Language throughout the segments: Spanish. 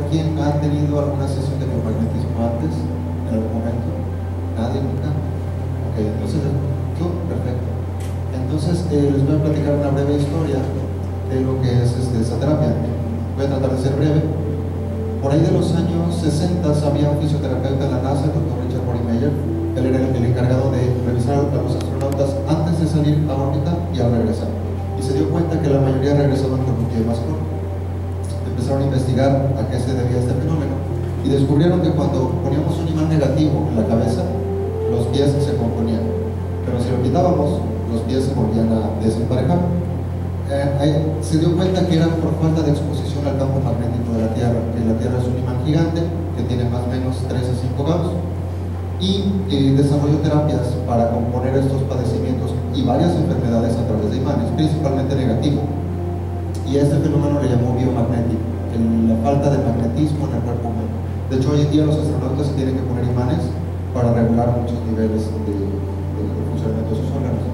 ¿quién ha tenido alguna sesión de biomagnetismo antes, en algún momento? ¿Nadie nunca? Ok, entonces, tú, perfecto. Entonces, les voy a platicar una breve historia de lo que es esa terapia. Voy a tratar de ser breve. Por ahí de los años 60 había un fisioterapeuta en la NASA, el doctor Richard Meyer. Él era el encargado de revisar a los astronautas antes de salir a órbita y al regresar. Y se dio cuenta que la mayoría regresaban con un pie más corto. Empezaron a investigar a qué se debía este fenómeno y descubrieron que cuando poníamos un imán negativo en la cabeza, los pies se componían. Pero si lo quitábamos, los pies se volvían a desemparejar. Se dio cuenta que era por falta de exposición al campo magnético de la Tierra, que la Tierra es un imán gigante que tiene más o menos 3 a 5 grados, y desarrolló terapias para componer estos padecimientos y varias enfermedades a través de imanes, principalmente negativo, y a este fenómeno le llamó biomagnético, la falta de magnetismo en el cuerpo humano. De hecho, hoy en día los astronautas se tienen que poner imanes para regular muchos niveles de funcionamiento de sus órganos.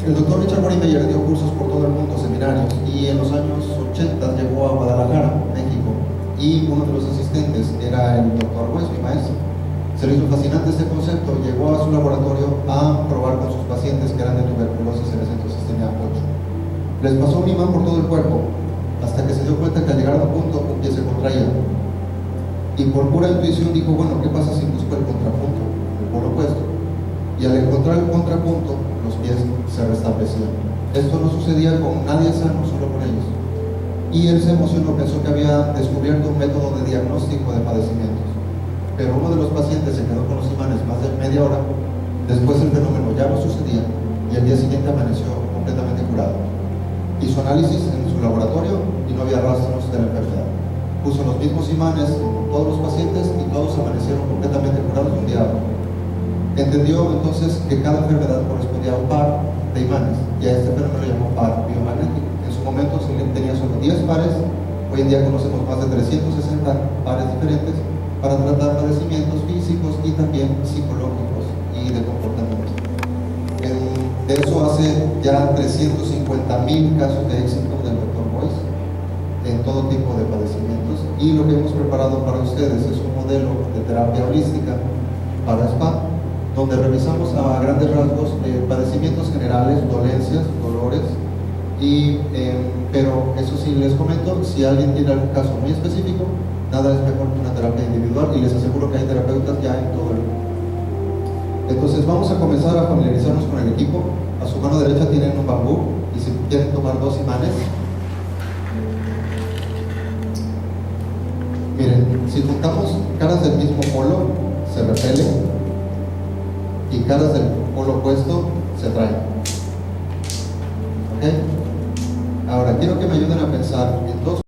El doctor Richard Meyer dio cursos por todo el mundo, seminarios, y en los años 80 llegó a Guadalajara, México, y uno de los asistentes era el doctor Weiss, mi maestro. Se le hizo fascinante este concepto, llegó a su laboratorio a probar con sus pacientes que eran de tuberculosis, en ese entonces tenía 8. Les pasó un imán por todo el cuerpo, hasta que se dio cuenta que al llegar a un punto, un pie se contraía. Y por pura intuición dijo, bueno, ¿qué pasa si busco el contrapunto, el polo opuesto? Y al encontrar el contrapunto, los pies se restablecían. Esto no sucedía con nadie sano, solo con ellos. Y él se emocionó, pensó que había descubierto un método de diagnóstico de padecimientos. Pero uno de los pacientes se quedó con los imanes más de media hora. Después el fenómeno ya no sucedía y al día siguiente amaneció completamente curado. Hizo análisis en su laboratorio y no había rastros de la enfermedad. Puso los mismos imanes en todos los pacientes y todos amanecieron completamente curados de un día a otro. Entendió entonces que cada enfermedad correspondía a un par de imanes y a este fenómeno lo llamó par biomagnético. En su momento se tenía solo 10 pares, hoy en día conocemos más de 360 pares diferentes para tratar padecimientos físicos y también psicológicos y de comportamiento. De eso hace ya 350,000 casos de éxito del Dr. Weiss en todo tipo de padecimientos, y lo que hemos preparado para ustedes es un modelo de terapia holística para spa, donde revisamos a grandes rasgos padecimientos generales, dolencias, dolores, pero eso sí les comento, si alguien tiene algún caso muy específico, nada es mejor que una terapia individual, y les aseguro que hay terapeutas ya en todo el mundo. Entonces vamos a comenzar a familiarizarnos con el equipo. A su mano derecha tienen un bambú, y si quieren tomar 2 imanes, miren, si juntamos caras del mismo polo, se repelen, y caras del polo opuesto se atraen. ¿Ok? Ahora quiero que me ayuden a pensar en 2